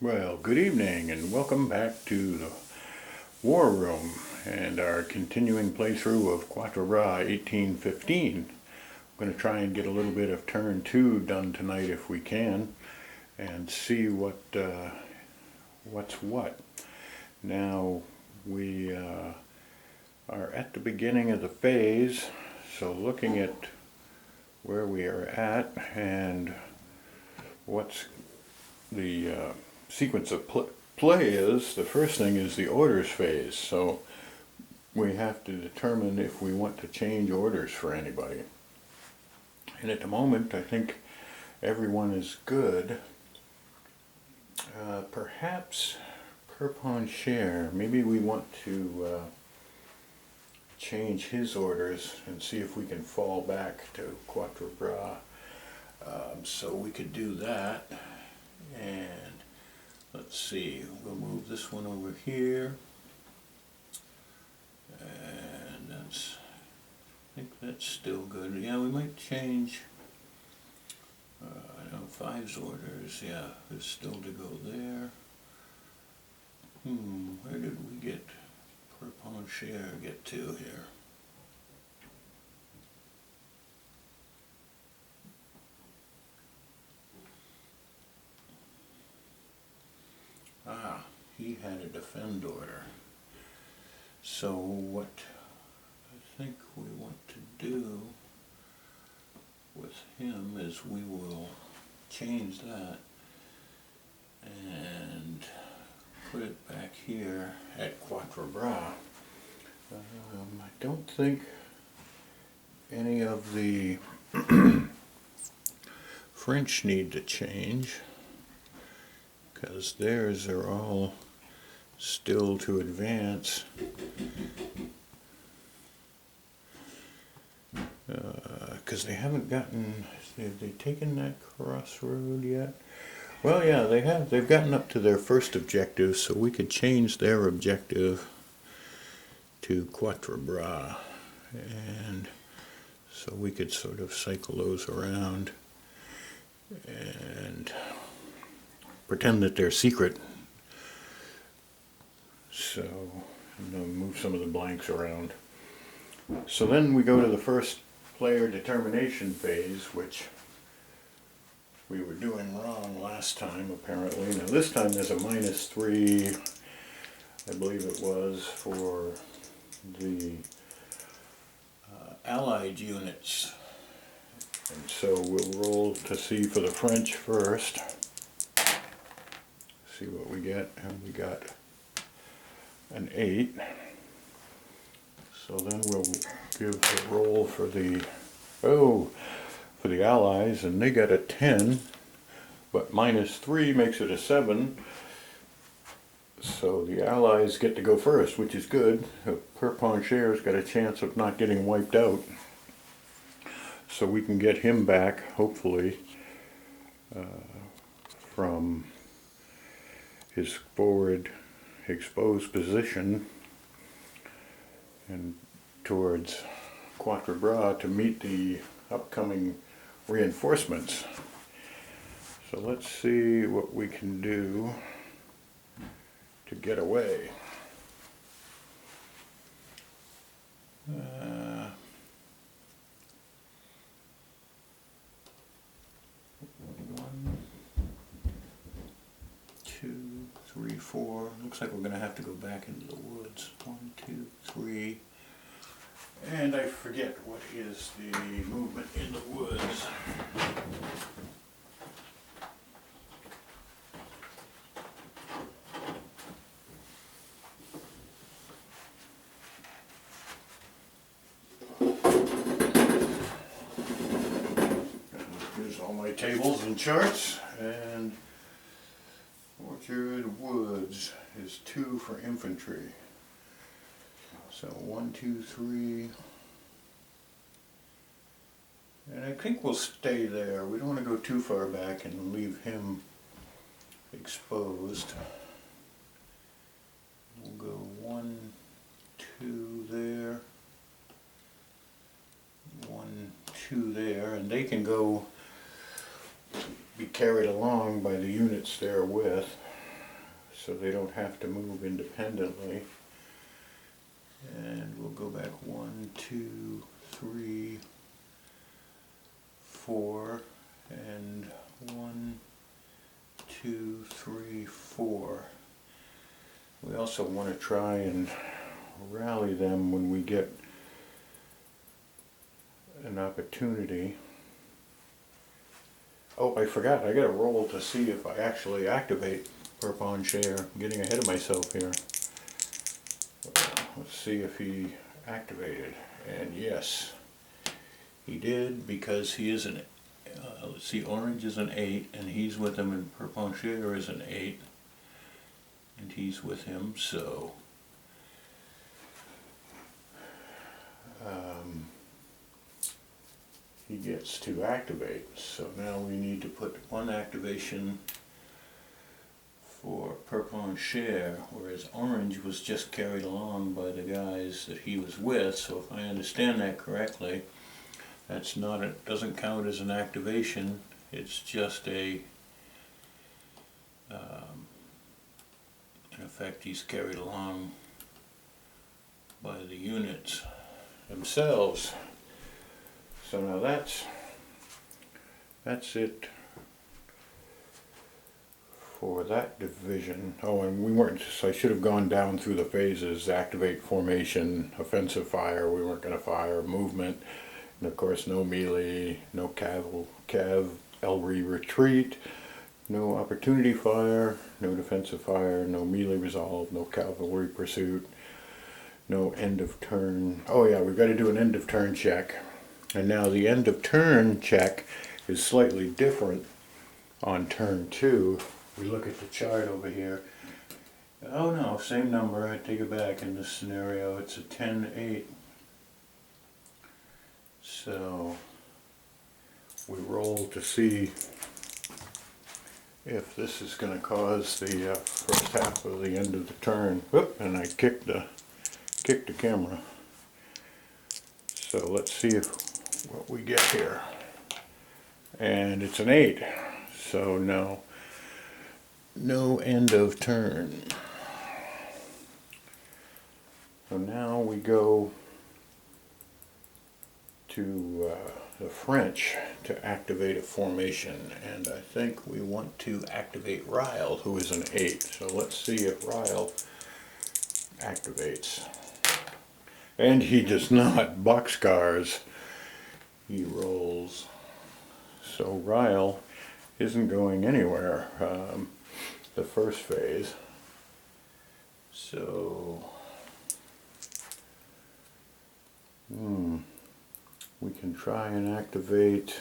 Well, good evening and welcome back to the War Room and our continuing playthrough of Quatre 1815. I'm going to try and get a little bit of turn 2 done tonight if we can and see what's what. Now we are at the beginning of the phase, so looking at where we are at and what's the sequence of play is, the first thing is the orders phase. So we have to determine if we want to change orders for anybody. And at the moment, I think everyone is good. Perhaps per pawn share, maybe we want to change his orders and see if we can fall back to Quatre Bras. So we could do that. And let's see, we'll move this one over here. And that's, I think that's still good. Yeah, we might change, I know, 5's orders, yeah, there's still to go there. Where did we get per pawn share get to here? He had a defend order. So what I think we want to do with him is we will change that and put it back here at Quatre Bras. I don't think any of the French need to change, because theirs are all still to advance. Because they haven't gotten, have they taken that crossroad yet? Well, yeah, they have. They've gotten up to their first objective, so we could change their objective to Quatre Bras. And so we could sort of cycle those around and pretend that they're secret. So, move some of the blanks around. So then we go to the first player determination phase, which we were doing wrong last time, apparently. Now this time there's a -3, I believe it was, for the Allied units. And so we'll roll to see for the French first. See what we get, and we got an 8. So then we'll give the roll for the Allies, and they got a 10, but -3 makes it a 7. So the Allies get to go first, which is good. Per pawn share's got a chance of not getting wiped out. So we can get him back, hopefully, from his forward exposed position and towards Quatre Bras to meet the upcoming reinforcements. So let's see what we can do to get away. One, 2, 3, 4. Looks like we're going to have to go back into the woods. 1, 2, 3. And I forget what is the movement in the woods. Here's all my tables and charts, and Orchard Woods is 2 for infantry. So 1, 2, 3. And I think we'll stay there. We don't want to go too far back and leave him exposed. We'll go 1, 2 there. 1, 2 there, and they can go be carried along by the units they're with. so they don't have to move independently. And we'll go back 1, 2, 3, 4, and 1, 2, 3, 4. We also want to try and rally them when we get an opportunity. Oh, I forgot, I got to roll to see if I actually activate Perpon Share. I'm getting ahead of myself here. Let's see if he activated. And yes, he did, because he is an, let's see, Orange is an 8, and he's with him, and Perpon Share is an 8, and he's with him, so he gets to activate. So now we need to put one activation for Perpon Share, whereas Orange was just carried along by the guys that he was with. So if I understand that correctly, that's not, it doesn't count as an activation. It's just a, in effect, he's carried along by the units themselves. So now that's it for that division. Oh, and we weren't, so I should have gone down through the phases: activate formation, offensive fire, we weren't going to fire, movement, and of course no melee, no cavalry retreat, no opportunity fire, no defensive fire, no melee resolve, no cavalry pursuit, no end of turn. Oh yeah, we've got to do an end of turn check. And now the end of turn check is slightly different on turn 2. We look at the chart over here. Oh no, same number, I take it back. In this scenario it's a 10-8. So we roll to see if this is going to cause the first half of the end of the turn. Whoop, and I kicked the camera. So let's see what we get here. And it's an 8. So no end of turn. So now we go to the French to activate a formation, and I think we want to activate Ryle, who is an 8. So let's see if Ryle activates. And he does not. Boxcars. He rolls. So Ryle isn't going anywhere, the first phase. So we can try and activate.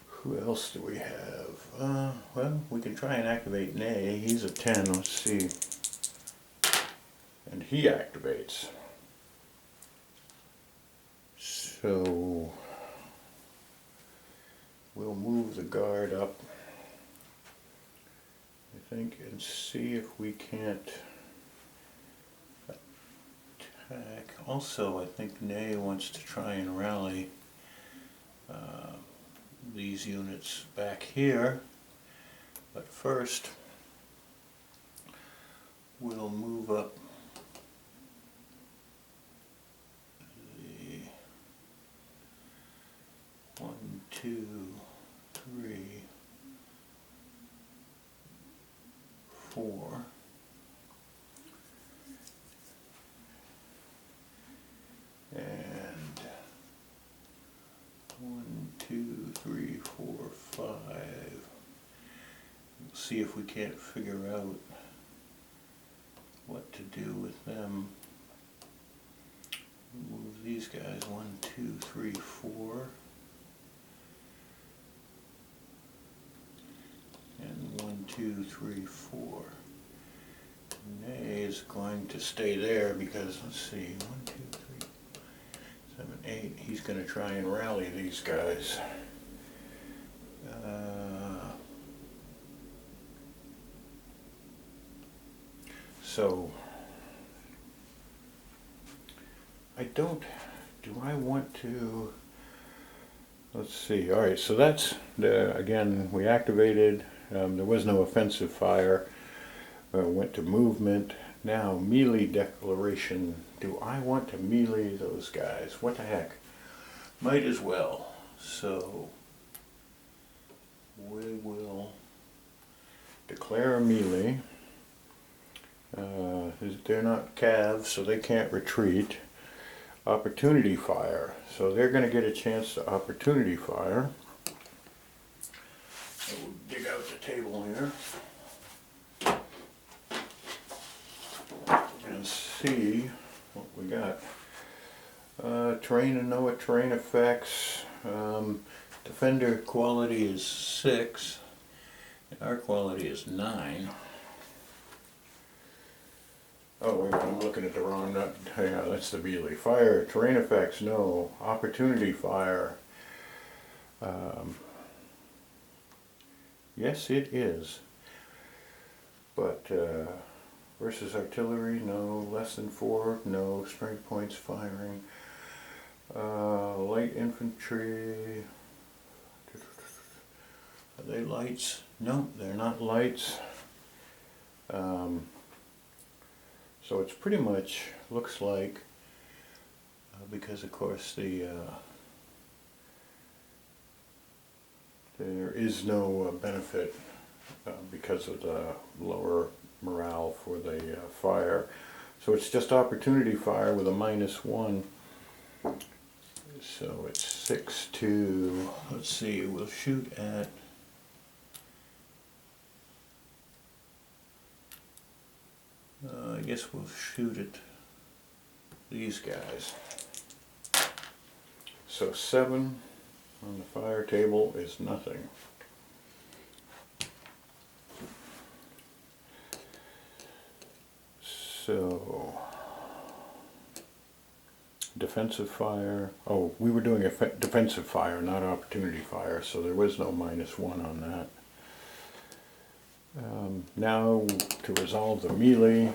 Who else do we have? Well, we can try and activate Nay. He's a 10. Let's see. And he activates. So we'll move the guard up, I think, and see if we can't attack. Also, I think Nay wants to try and rally these units back here, but first we'll move up the 1, 2, 3, 4. And 1, 2, 3, 4, 5. We'll see if we can't figure out what to do with them. Move these guys 1, 2, 3, 4. And 1, 2, 3, 4. Nay is going to stay there because, let's see, 1, 2, 3, 7, 8. He's going to try and rally these guys. So do I want to, let's see, alright, so that's, again, we activated There was no offensive fire. Went to movement. Now melee declaration. Do I want to melee those guys? What the heck? Might as well. So we will declare a melee. They're not calves, so they can't retreat. Opportunity fire. So they're going to get a chance to opportunity fire. So we'll dig out the table here and see what we got. Terrain and no terrain effects. Defender quality is 6. And our quality is 9. Oh, wait, I'm looking at the wrong nut. Hang on, that's the melee. Fire, terrain effects, no. Opportunity fire. Yes, it is. But versus artillery, no. Less than 4, no. Strength points firing. Light infantry. Are they lights? No, they're not lights. So it's pretty much looks like, because of course there is no benefit because of the lower morale for the fire. So it's just opportunity fire with a -1. So it's 6 to, let's see, we'll shoot at I guess we'll shoot at these guys. So 7 on the fire table is nothing. So defensive fire. Oh, we were doing a defensive fire, not opportunity fire, so there was no -1 on that. Now to resolve the melee,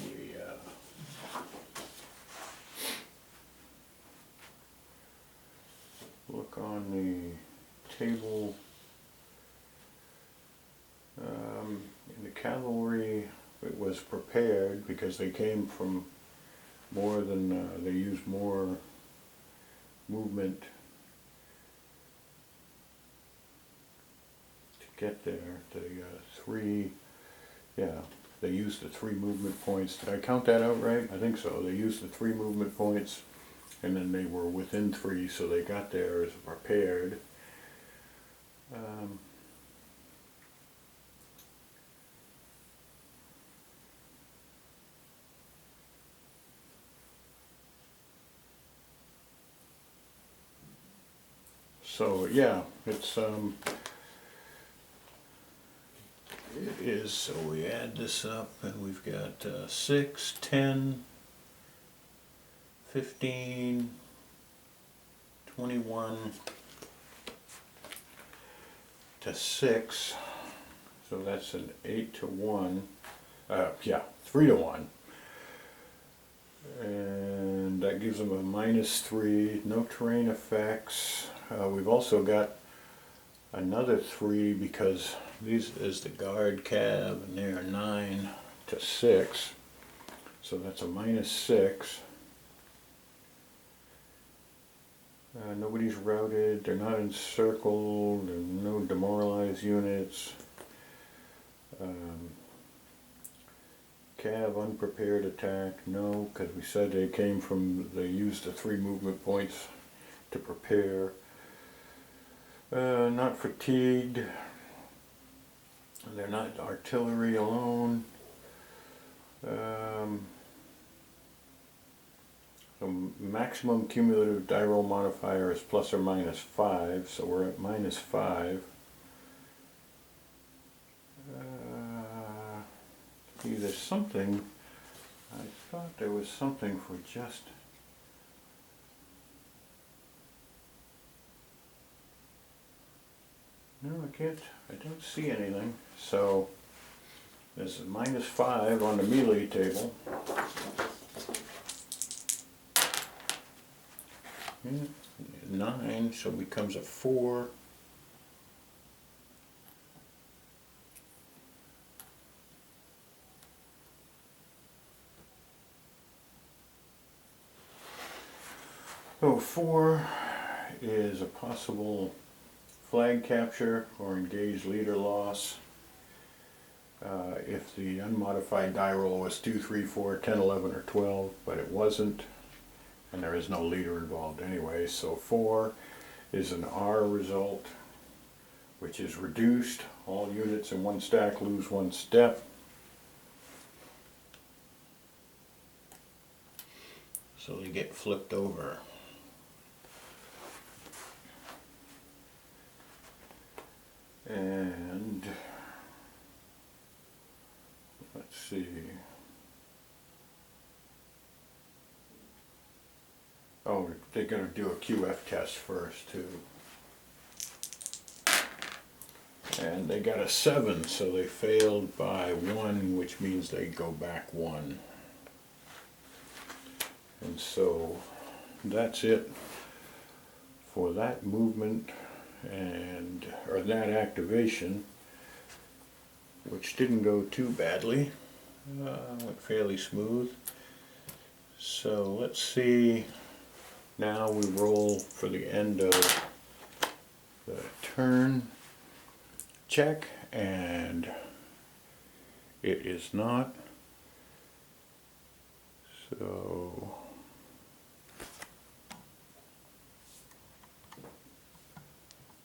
we look on the table. In the cavalry, it was prepared because they came from more than, they used more movement get there. They used the 3 movement points. Did I count that out right? I think so. They used the 3 movement points, and then they were within 3, so they got there as prepared. So yeah, it's it is, so we add this up and we've got 6, 10, 15, 21 to 6, so that's an 8 to 1, 3 to 1, and that gives them a -3, no terrain effects. We've also got another 3 because these is the guard cab and they are 9 to 6, so that's a -6. Nobody's routed, they're not encircled, and no demoralized units. Cav unprepared attack, no, because we said they came from, they used the 3 movement points to prepare. Not fatigued, they're not artillery alone. The maximum cumulative die roll modifier is ±5, so we're at -5. See, there's something, I thought there was something for just, no, I don't see anything. So there's a -5 on the melee table. Yeah, 9, so it becomes a 4. So 4 is a possible flag capture or engaged leader loss. If the unmodified die roll was 2, 3, 4, 10, 11, or 12, but it wasn't, and there is no leader involved anyway, so 4 is an R result, which is reduced. All units in one stack lose 1 step. So they get flipped over. And let's see. Oh, they're going to do a QF test first too. And they got a 7, so they failed by 1, which means they go back 1. And so that's it for that movement and or that activation, which didn't go too badly. Went fairly smooth. So let's see. Now we roll for the end of the turn. Check, and it is not. So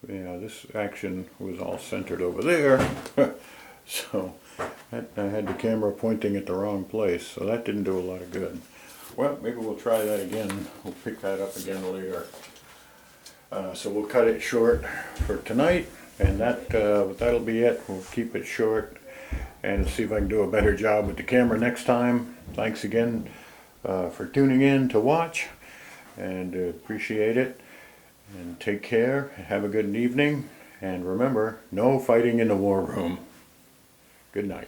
yeah, this action was all centered over there. So I had the camera pointing at the wrong place, so that didn't do a lot of good. Well, maybe we'll try that again. We'll pick that up again later. So we'll cut it short for tonight, and that'll be it. We'll keep it short and see if I can do a better job with the camera next time. Thanks again for tuning in to watch, and appreciate it. And take care, have a good evening, and remember, no fighting in the war room. Good night.